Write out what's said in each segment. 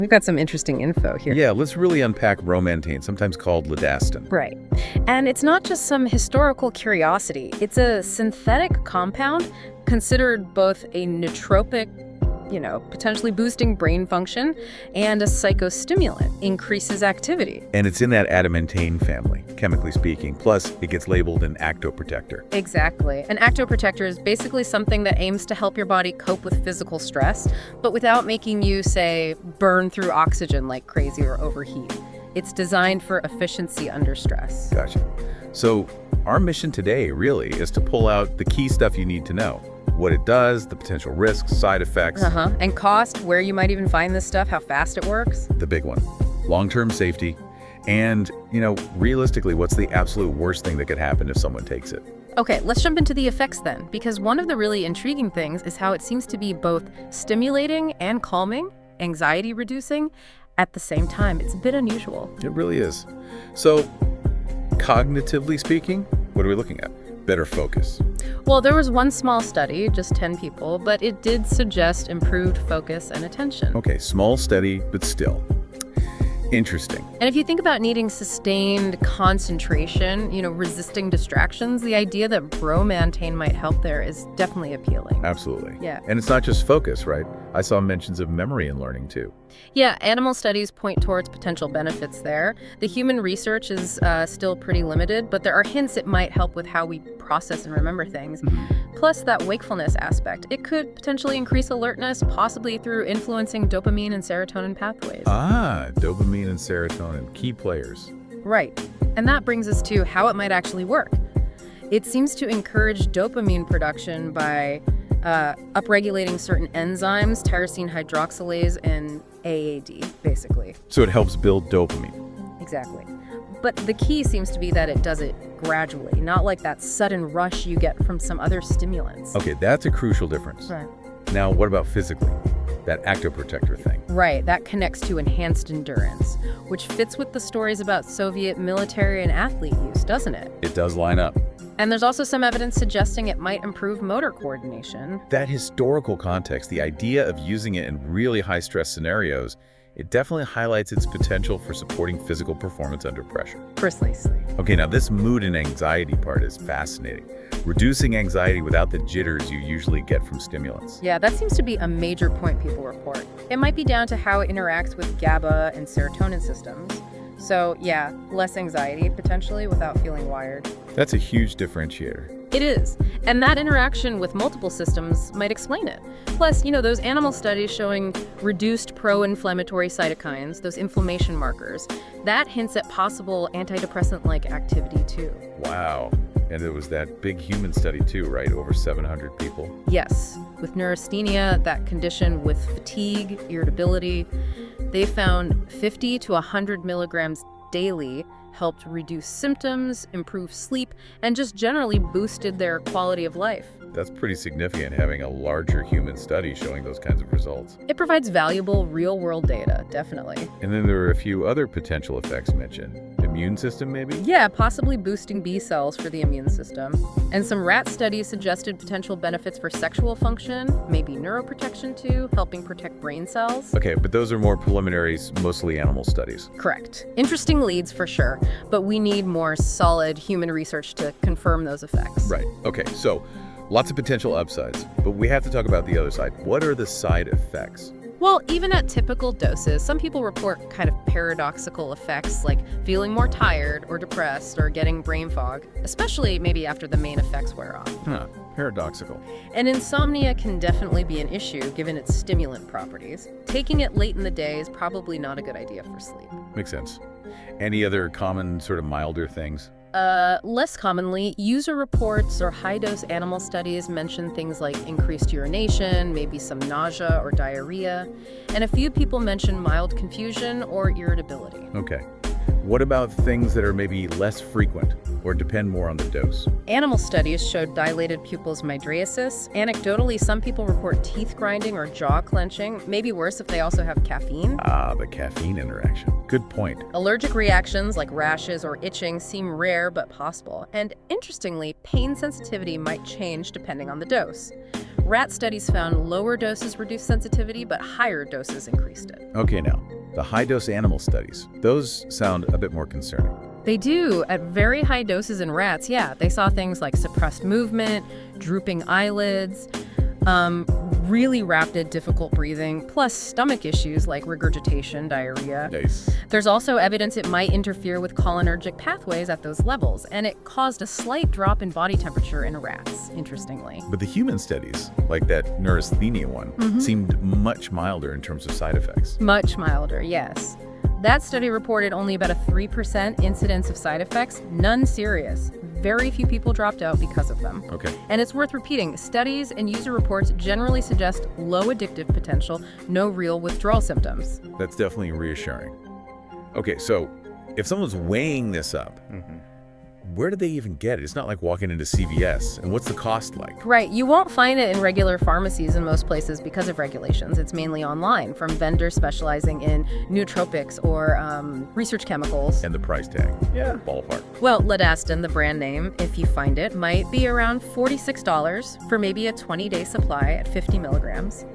We've got some interesting info here. Yeah, let's really unpack Bromantane, sometimes called Ladasten. Right. And it's not just some historical curiosity. It's a synthetic compound considered both a nootropic, potentially boosting brain function, and a psychostimulant, increases activity. And it's in that adamantane family, chemically speaking. Plus, it gets labeled an actoprotector. Exactly. An actoprotector is basically something that aims to help your body cope with physical stress, but without making you, say, burn through oxygen like crazy or overheat. It's designed for efficiency under stress. Gotcha. So our mission today really is to pull out the key stuff you need to know. What it does, the potential risks, side effects. And cost, where you might even find this stuff, how fast it works. The big one, long-term safety. And, realistically, what's the absolute worst thing that could happen if someone takes it? Okay, let's jump into the effects then, because one of the really intriguing things is how it seems to be both stimulating and calming, anxiety reducing, at the same time. It's a bit unusual. It really is. So, cognitively speaking, what are we looking at? Better focus. Well, there was one small study, just 10 people, but it did suggest improved focus and attention. Okay, small study, but still. Interesting. And if you think about needing sustained concentration, resisting distractions, the idea that Bromantane might help there is definitely appealing. Absolutely. Yeah. And it's not just focus, right? I saw mentions of memory and learning too. Yeah, animal studies point towards potential benefits there. The human research is still pretty limited, but there are hints it might help with how we process and remember things. Plus that wakefulness aspect. It could potentially increase alertness, possibly through influencing dopamine and serotonin pathways. Dopamine and serotonin, key players. Right. And that brings us to how it might actually work. It seems to encourage dopamine production by upregulating certain enzymes, tyrosine hydroxylase and AAD, basically. So it helps build dopamine. Exactly. But the key seems to be that it does it gradually, not like that sudden rush you get from some other stimulants. Okay, that's a crucial difference. Right. Now, what about physically? That actoprotector thing. Right, that connects to enhanced endurance, which fits with the stories about Soviet military and athlete use, doesn't it? It does line up. And there's also some evidence suggesting it might improve motor coordination. That historical context, the idea of using it in really high-stress scenarios, it definitely highlights its potential for supporting physical performance under pressure. Precisely. Okay, now this mood and anxiety part is fascinating. Reducing anxiety without the jitters you usually get from stimulants. Yeah, that seems to be a major point people report. It might be down to how it interacts with GABA and serotonin systems. So yeah, less anxiety potentially without feeling wired. That's a huge differentiator. It is. And that interaction with multiple systems might explain it. Plus, those animal studies showing reduced pro-inflammatory cytokines, those inflammation markers, that hints at possible antidepressant-like activity too. Wow. And it was that big human study too, right? Over 700 people. Yes. With neurasthenia, that condition with fatigue, irritability, they found 50 to 100 milligrams daily helped reduce symptoms, improve sleep, and just generally boosted their quality of life. That's pretty significant, having a larger human study showing those kinds of results. It provides valuable real-world data, definitely. And then there are a few other potential effects mentioned. Immune system, maybe? Yeah, possibly boosting B cells for the immune system. And some rat studies suggested potential benefits for sexual function, maybe neuroprotection too, helping protect brain cells. Okay, but those are more preliminaries, mostly animal studies. Correct. Interesting leads for sure, but we need more solid human research to confirm those effects. Right. Okay, so lots of potential upsides, but we have to talk about the other side. What are the side effects? Well, even at typical doses, some people report kind of paradoxical effects like feeling more tired or depressed or getting brain fog, especially maybe after the main effects wear off. Paradoxical. And insomnia can definitely be an issue given its stimulant properties. Taking it late in the day is probably not a good idea for sleep. Makes sense. Any other common sort of milder things? Less commonly, user reports or high-dose animal studies mention things like increased urination, maybe some nausea or diarrhea, and a few people mention mild confusion or irritability. Okay. What about things that are maybe less frequent or depend more on the dose? Animal studies showed dilated pupils mydriasis. Anecdotally, some people report teeth grinding or jaw clenching, maybe worse if they also have caffeine. The caffeine interaction. Good point. Allergic reactions like rashes or itching seem rare but possible. And interestingly, pain sensitivity might change depending on the dose. Rat studies found lower doses reduced sensitivity, but higher doses increased it. Okay, now, the high-dose animal studies, those sound a bit more concerning. They do. At very high doses in rats, yeah, they saw things like suppressed movement, drooping eyelids, really rapid, difficult breathing, plus stomach issues like regurgitation, diarrhea. Nice. There's also evidence it might interfere with cholinergic pathways at those levels, and it caused a slight drop in body temperature in rats, interestingly. But the human studies, like that neurasthenia one, seemed much milder in terms of side effects. Much milder, yes. That study reported only about a 3% incidence of side effects, none serious. Very few people dropped out because of them. Okay. And it's worth repeating, studies and user reports generally suggest low addictive potential, no real withdrawal symptoms. That's definitely reassuring. Okay, so if someone's weighing this up, where do they even get it? It's not like walking into CVS. And what's the cost like? Right. You won't find it in regular pharmacies in most places because of regulations. It's mainly online from vendors specializing in nootropics or research chemicals. And the price tag? Yeah. Ballpark. Well, Ladasten, the brand name, if you find it, might be around $46 for maybe a 20-day supply at 50 milligrams.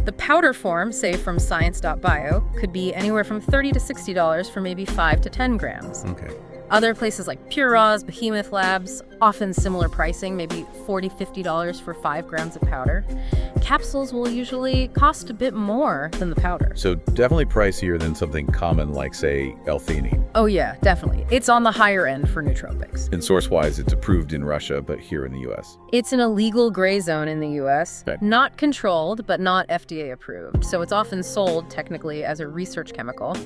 The powder form, say from Science.Bio, could be anywhere from $30 to $60 for maybe 5 to 10 grams. Okay. Other places like Purerawz, Behemoth Labs, often similar pricing, maybe $40, $50 for 5 grams of powder. Capsules will usually cost a bit more than the powder. So definitely pricier than something common like, say, L-theanine. Oh yeah, definitely. It's on the higher end for nootropics. And source-wise, it's approved in Russia, but here in the U.S. It's an illegal gray zone in the U.S., Okay. not controlled, but not FDA-approved. So it's often sold, technically, as a research chemical.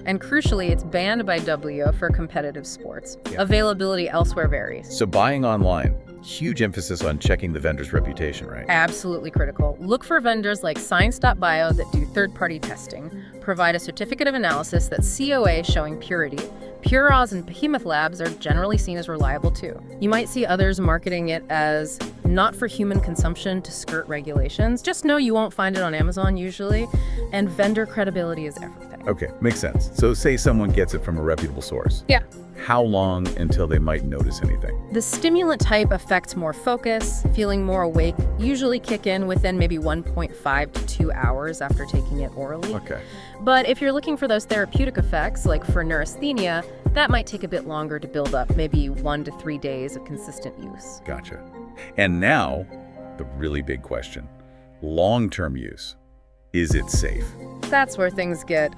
And crucially, it's banned by WHO for competitive sports. Yeah. Availability elsewhere varies. So buying online, huge emphasis on checking the vendor's reputation, right? Absolutely critical. Look for vendors like Science.Bio that do third-party testing, provide a certificate of analysis that's COA showing purity. Purerawz and Behemoth Labs are generally seen as reliable too. You might see others marketing it as not for human consumption to skirt regulations. Just know you won't find it on Amazon usually, and vendor credibility is everything. Okay, makes sense. So say someone gets it from a reputable source. Yeah. How long until they might notice anything? The stimulant type affects more focus, feeling more awake, usually kick in within maybe 1.5 to 2 hours after taking it orally. Okay. But if you're looking for those therapeutic effects, like for neurasthenia, that might take a bit longer to build up, maybe 1 to 3 days of consistent use. Gotcha. And now, the really big question. Long-term use. Is it safe? That's where things get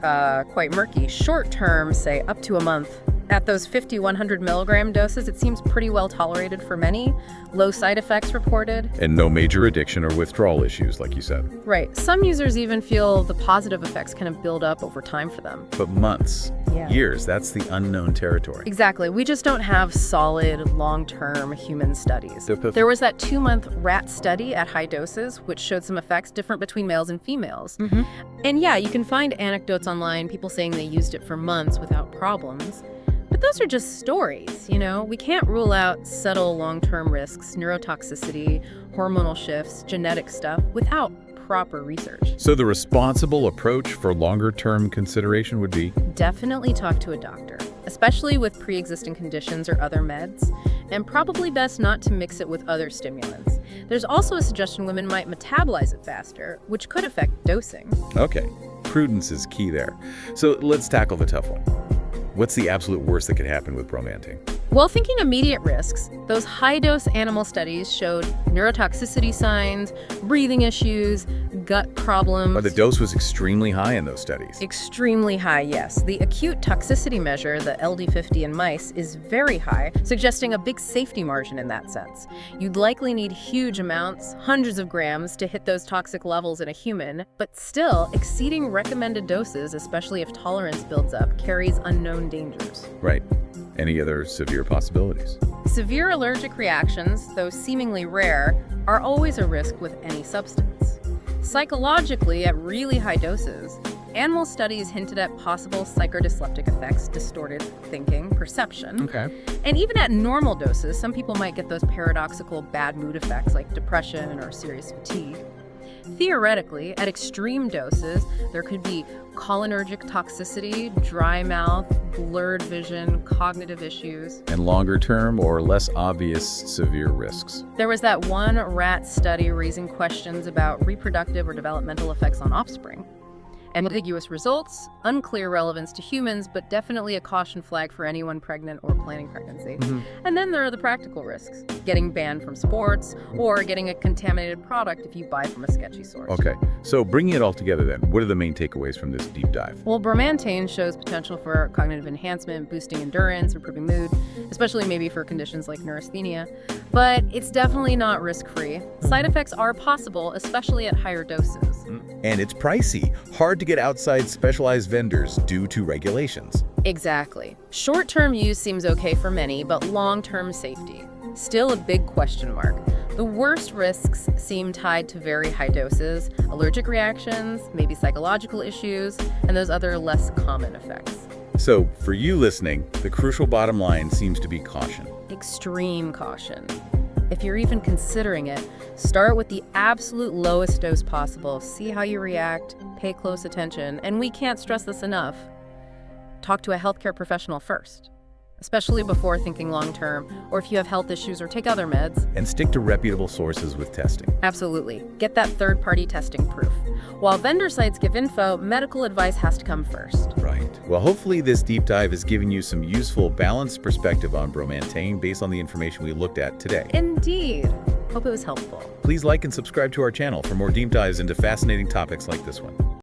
quite murky. Short term, say up to a month. At those 50, 100 milligram doses, it seems pretty well tolerated for many. Low side effects reported. And no major addiction or withdrawal issues, like you said. Right. Some users even feel the positive effects kind of build up over time for them. But months, Yeah. years, that's the unknown territory. Exactly. We just don't have solid, long-term human studies. The- There was that 2-month rat study at high doses, which showed some effects different between males and females. And yeah, you can find anecdotes online, people saying they used it for months without problems. But those are just stories, you know? We can't rule out subtle long-term risks, neurotoxicity, hormonal shifts, genetic stuff, without proper research. So the responsible approach for longer-term consideration would be? Definitely talk to a doctor, especially with pre-existing conditions or other meds, and probably best not to mix it with other stimulants. There's also a suggestion women might metabolize it faster, which could affect dosing. Okay, prudence is key there. So let's tackle the tough one. What's the absolute worst that could happen with Bromantane? Well, thinking immediate risks, those high-dose animal studies showed neurotoxicity signs, breathing issues, gut problems. But the dose was extremely high in those studies. Extremely high, yes. The acute toxicity measure, the LD50 in mice, is very high, suggesting a big safety margin in that sense. You'd likely need huge amounts, hundreds of grams, to hit those toxic levels in a human, but still, exceeding recommended doses, especially if tolerance builds up, carries unknown dangers. Right. Any other severe possibilities? Severe allergic reactions, though seemingly rare, are always a risk with any substance. Psychologically, at really high doses, animal studies hinted at possible psychodysleptic effects, distorted thinking, perception. Okay. And even at normal doses, some people might get those paradoxical bad mood effects like depression or serious fatigue. Theoretically, at extreme doses, there could be cholinergic toxicity, dry mouth, blurred vision, cognitive issues. And longer-term or less obvious severe risks. There was that one rat study raising questions about reproductive or developmental effects on offspring. Ambiguous results, unclear relevance to humans, but definitely a caution flag for anyone pregnant or planning pregnancy. And then there are the practical risks, getting banned from sports or getting a contaminated product if you buy from a sketchy source. Okay, so bringing it all together then, what are the main takeaways from this deep dive? Well, Bromantane shows potential for cognitive enhancement, boosting endurance, improving mood, especially maybe for conditions like neurasthenia. But it's definitely not risk-free. Side effects are possible, especially at higher doses. And it's pricey, hard to get outside specialized vendors due to regulations. Exactly. Short-term use seems okay for many, but long-term safety, still a big question mark. The worst risks seem tied to very high doses, allergic reactions, maybe psychological issues, and those other less common effects. So, for you listening, the crucial bottom line seems to be caution. Extreme caution. If you're even considering it, start with the absolute lowest dose possible. See how you react, pay close attention, and we can't stress this enough. Talk to a healthcare professional first, especially before thinking long-term, or if you have health issues or take other meds. And stick to reputable sources with testing. Absolutely. Get that third-party testing proof. While vendor sites give info, medical advice has to come first. Right. Well, hopefully this deep dive has given you some useful, balanced perspective on Bromantane based on the information we looked at today. Indeed. Hope it was helpful. Please like and subscribe to our channel for more deep dives into fascinating topics like this one.